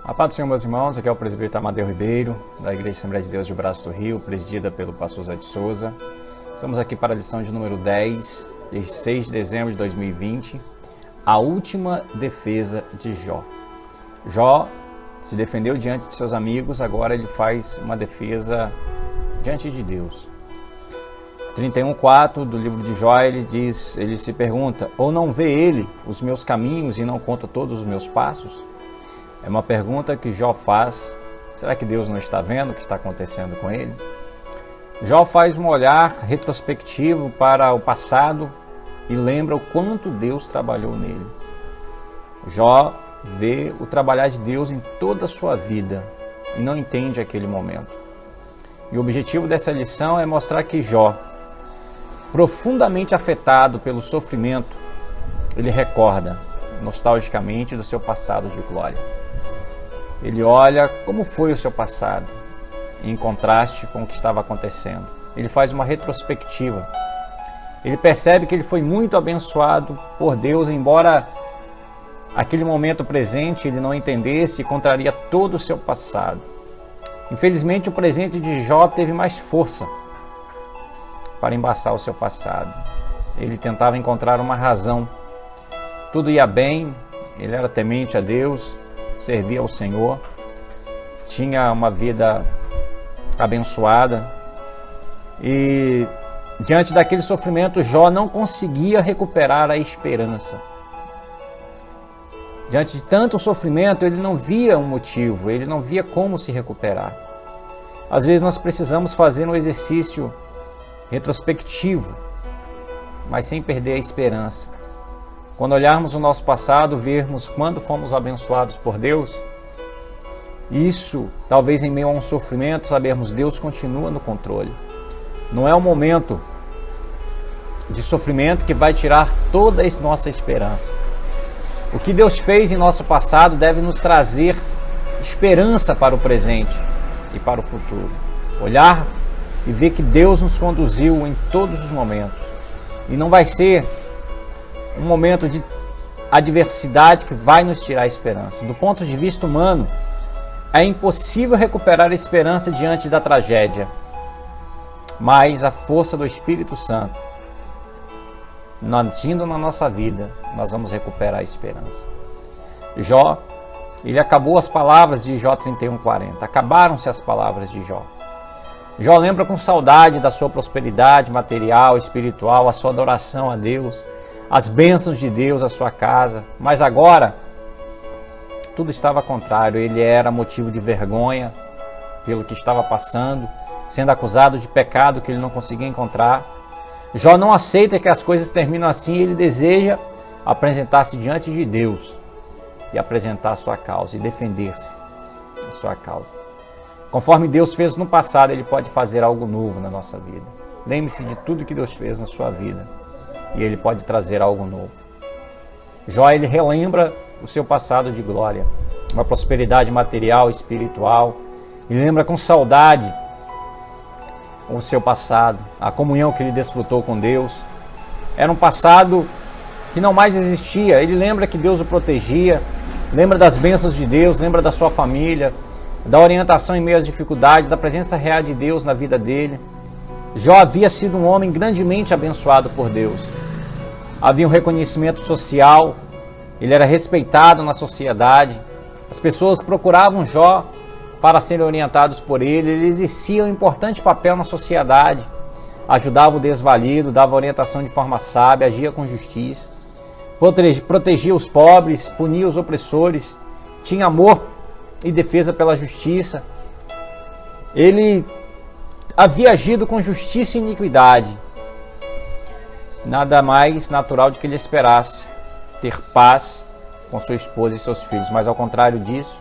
A paz do Senhor, meus irmãos, aqui é o presbítero Amadeu Ribeiro, da Igreja Assembleia de Deus de Braço do Rio, presidida pelo pastor Zé de Souza. Estamos aqui para a lição de número 10, de 6 de dezembro de 2020, a última defesa de Jó. Jó se defendeu diante de seus amigos, agora ele faz uma defesa diante de Deus. 31:4 do livro de Jó, ele se pergunta: ou não vê ele os meus caminhos e não conta todos os meus passos? É uma pergunta que Jó faz. Será que Deus não está vendo o que está acontecendo com ele? Jó faz um olhar retrospectivo para o passado e lembra o quanto Deus trabalhou nele. Jó vê o trabalhar de Deus em toda a sua vida e não entende aquele momento. E o objetivo dessa lição é mostrar que Jó, profundamente afetado pelo sofrimento, ele recorda nostalgicamente do seu passado de glória. Ele olha como foi o seu passado, em contraste com o que estava acontecendo. Ele faz uma retrospectiva. Ele percebe que ele foi muito abençoado por Deus, embora aquele momento presente ele não entendesse e contraria todo o seu passado. Infelizmente, o presente de Jó teve mais força para embaçar o seu passado. Ele tentava encontrar uma razão. Tudo ia bem, ele era temente a Deus, servia ao Senhor, tinha uma vida abençoada e diante daquele sofrimento Jó não conseguia recuperar a esperança. Diante de tanto sofrimento ele não via um motivo, ele não via como se recuperar. Às vezes nós precisamos fazer um exercício retrospectivo, mas sem perder a esperança. Quando olharmos o nosso passado, vermos quando fomos abençoados por Deus, isso, talvez em meio a um sofrimento, sabermos Deus continua no controle. Não é um momento de sofrimento que vai tirar toda a nossa esperança. O que Deus fez em nosso passado deve nos trazer esperança para o presente e para o futuro. Olhar e ver que Deus nos conduziu em todos os momentos. E não vai ser um momento de adversidade que vai nos tirar a esperança. Do ponto de vista humano, é impossível recuperar a esperança diante da tragédia. Mas a força do Espírito Santo, agindo na nossa vida, nós vamos recuperar a esperança. Jó, ele acabou as palavras de Jó 31:40. Acabaram-se as palavras de Jó. Jó lembra com saudade da sua prosperidade material, espiritual, a sua adoração a Deus, as bênçãos de Deus, a sua casa. Mas agora, tudo estava contrário. Ele era motivo de vergonha pelo que estava passando, sendo acusado de pecado que ele não conseguia encontrar. Jó não aceita que as coisas terminam assim. Ele deseja apresentar-se diante de Deus e apresentar a sua causa e defender-se a sua causa. Conforme Deus fez no passado, Ele pode fazer algo novo na nossa vida. Lembre-se de tudo que Deus fez na sua vida e Ele pode trazer algo novo. Jó, ele relembra o seu passado de glória, uma prosperidade material, espiritual. Ele lembra com saudade o seu passado, a comunhão que ele desfrutou com Deus. Era um passado que não mais existia. Ele lembra que Deus o protegia, lembra das bênçãos de Deus, lembra da sua família, da orientação em meio às dificuldades, da presença real de Deus na vida dele. Jó havia sido um homem grandemente abençoado por Deus. Havia um reconhecimento social, ele era respeitado na sociedade. As pessoas procuravam Jó para serem orientados por ele. Ele exercia um importante papel na sociedade, ajudava o desvalido, dava orientação de forma sábia, agia com justiça, protegia os pobres, punia os opressores, tinha amor e defesa pela justiça. Ele havia agido com justiça e iniquidade. Nada mais natural do que ele esperasse ter paz com sua esposa e seus filhos, mas ao contrário disso,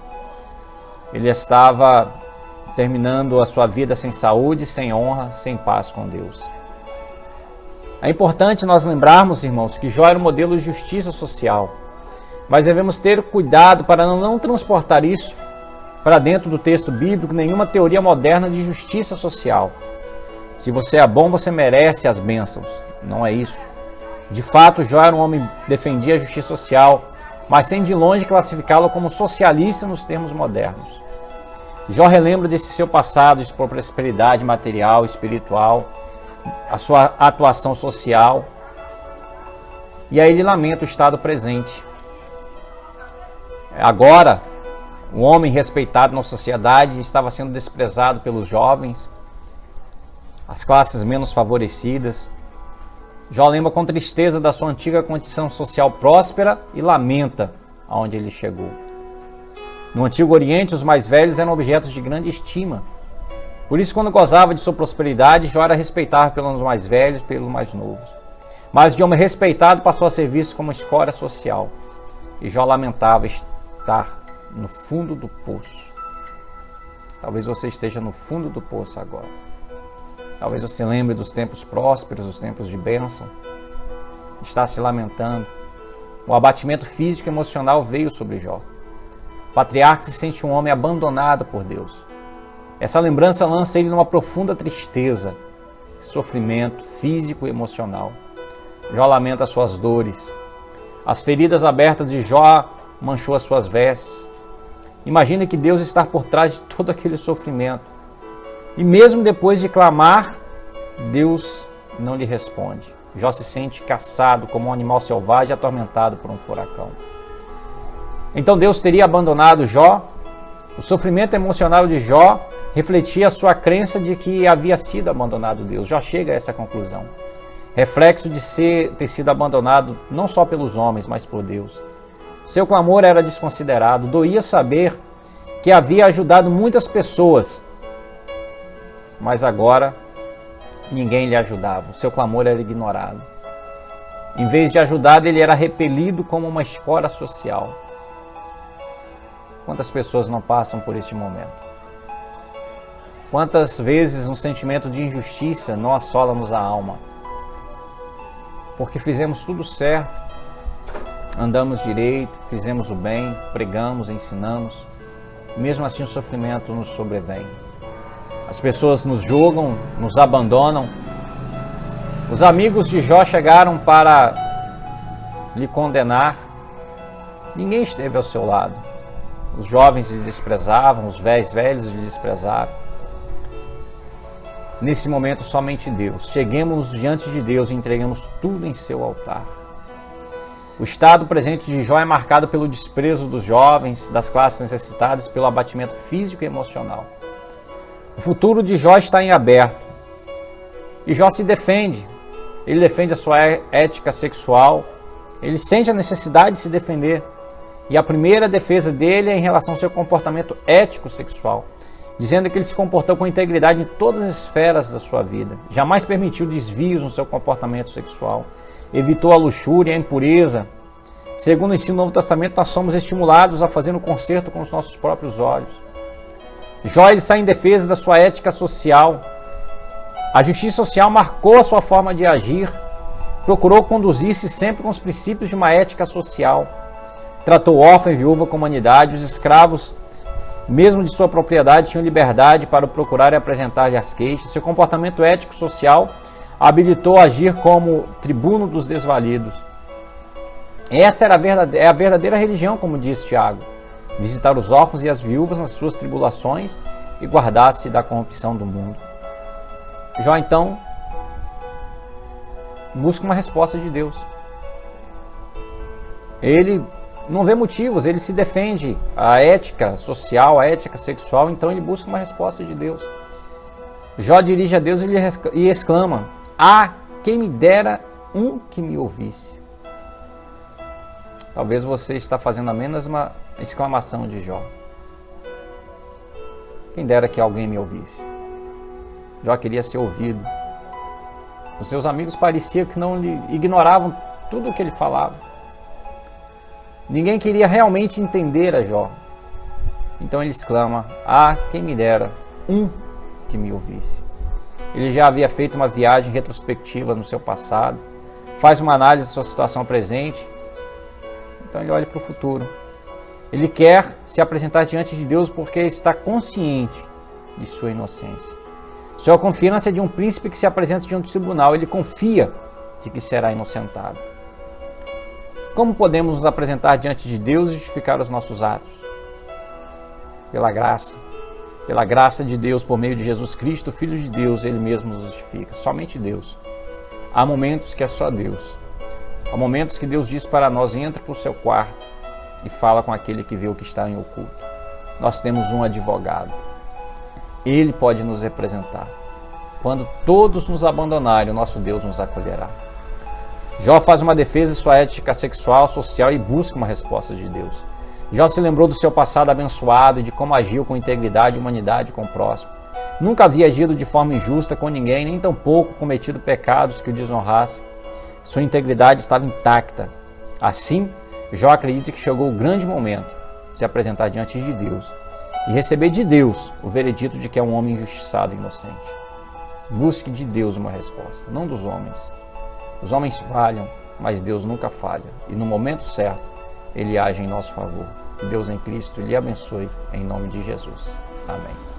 ele estava terminando a sua vida sem saúde, sem honra, sem paz com Deus. É importante nós lembrarmos, irmãos, que Jó era um modelo de justiça social, mas devemos ter cuidado para não transportar isso para dentro do texto bíblico, nenhuma teoria moderna de justiça social. Se você é bom, você merece as bênçãos. Não é isso. De fato, Jó era um homem que defendia a justiça social, mas sem de longe classificá-lo como socialista nos termos modernos. Jó relembra desse seu passado de prosperidade material, espiritual, a sua atuação social, e aí ele lamenta o estado presente. Agora, o homem respeitado na sociedade estava sendo desprezado pelos jovens, as classes menos favorecidas. Jó lembra com tristeza da sua antiga condição social próspera e lamenta aonde ele chegou. No Antigo Oriente, os mais velhos eram objetos de grande estima. Por isso, quando gozava de sua prosperidade, Jó era respeitável pelos mais velhos e pelos mais novos. Mas de homem respeitado passou a ser visto como escória social. E Jó lamentava estar no fundo do poço. Talvez você esteja no fundo do poço agora. Talvez você lembre dos tempos prósperos, dos tempos de bênção. Está se lamentando. O abatimento físico e emocional veio sobre Jó. O patriarca se sente um homem abandonado por Deus. Essa lembrança lança ele numa profunda tristeza, sofrimento físico e emocional. Jó lamenta suas dores. As feridas abertas de Jó manchou as suas vestes. Imagine que Deus está por trás de todo aquele sofrimento. E mesmo depois de clamar, Deus não lhe responde. Jó se sente caçado como um animal selvagem atormentado por um furacão. Então Deus teria abandonado Jó? O sofrimento emocional de Jó refletia a sua crença de que havia sido abandonado Deus. Jó chega a essa conclusão. Reflexo de ter sido abandonado não só pelos homens, mas por Deus. Seu clamor era desconsiderado. Doía saber que havia ajudado muitas pessoas, mas agora ninguém lhe ajudava. O seu clamor era ignorado. Em vez de ajudado, ele era repelido como uma escória social. Quantas pessoas não passam por este momento? Quantas vezes um sentimento de injustiça não assola-nos a alma? Porque fizemos tudo certo, andamos direito, fizemos o bem, pregamos, ensinamos, mesmo assim o sofrimento nos sobrevém. As pessoas nos julgam, nos abandonam. Os amigos de Jó chegaram para lhe condenar. Ninguém esteve ao seu lado. Os jovens lhe desprezavam, os velhos lhe desprezaram. Nesse momento, somente Deus. Cheguemos diante de Deus e entregamos tudo em seu altar. O estado presente de Jó é marcado pelo desprezo dos jovens, das classes necessitadas, pelo abatimento físico e emocional. O futuro de Jó está em aberto. E Jó se defende. Ele defende a sua ética sexual. Ele sente a necessidade de se defender. E a primeira defesa dele é em relação ao seu comportamento ético sexual, dizendo que ele se comportou com integridade em todas as esferas da sua vida. Jamais permitiu desvios no seu comportamento sexual. Evitou a luxúria e a impureza. Segundo o ensino do Novo Testamento, nós somos estimulados a fazer um concerto com os nossos próprios olhos. Jó ele sai em defesa da sua ética social. A justiça social marcou a sua forma de agir. Procurou conduzir-se sempre com os princípios de uma ética social. Tratou órfão e viúva com humanidade. Os escravos, mesmo de sua propriedade, tinham liberdade para o procurar e apresentar-lhe as queixas. Seu comportamento ético-social habilitou a agir como tribuno dos desvalidos. Essa era a verdadeira religião, como diz Tiago. Visitar os órfãos e as viúvas nas suas tribulações e guardar-se da corrupção do mundo. Jó, então, busca uma resposta de Deus. Ele não vê motivos, ele se defende a ética social, a ética sexual, então ele busca uma resposta de Deus. Jó dirige a Deus e exclama: "Ah, quem me dera um que me ouvisse." Talvez você está fazendo a mesma exclamação de Jó. Quem dera que alguém me ouvisse. Jó queria ser ouvido. Os seus amigos pareciam que não lhe ignoravam tudo o que ele falava. Ninguém queria realmente entender a Jó. Então ele exclama: "Ah, quem me dera um que me ouvisse." Ele já havia feito uma viagem retrospectiva no seu passado, faz uma análise da sua situação presente, então ele olha para o futuro. Ele quer se apresentar diante de Deus porque está consciente de sua inocência. Sua confiança é de um príncipe que se apresenta diante do tribunal. Ele confia de que será inocentado. Como podemos nos apresentar diante de Deus e justificar os nossos atos? Pela graça de Deus, por meio de Jesus Cristo, Filho de Deus, Ele mesmo nos justifica, somente Deus. Há momentos que é só Deus. Há momentos que Deus diz para nós, entra para o seu quarto e fala com aquele que vê o que está em oculto. Nós temos um advogado. Ele pode nos representar. Quando todos nos abandonarem, o nosso Deus nos acolherá. Jó faz uma defesa de sua ética sexual, social e busca uma resposta de Deus. Jó se lembrou do seu passado abençoado e de como agiu com integridade e humanidade com o próximo. Nunca havia agido de forma injusta com ninguém, nem tampouco cometido pecados que o desonrassem. Sua integridade estava intacta. Assim, Jó acredita que chegou o grande momento de se apresentar diante de Deus e receber de Deus o veredito de que é um homem injustiçado e inocente. Busque de Deus uma resposta, não dos homens. Os homens falham, mas Deus nunca falha. E no momento certo, Ele age em nosso favor. Deus em Cristo lhe abençoe, em nome de Jesus. Amém.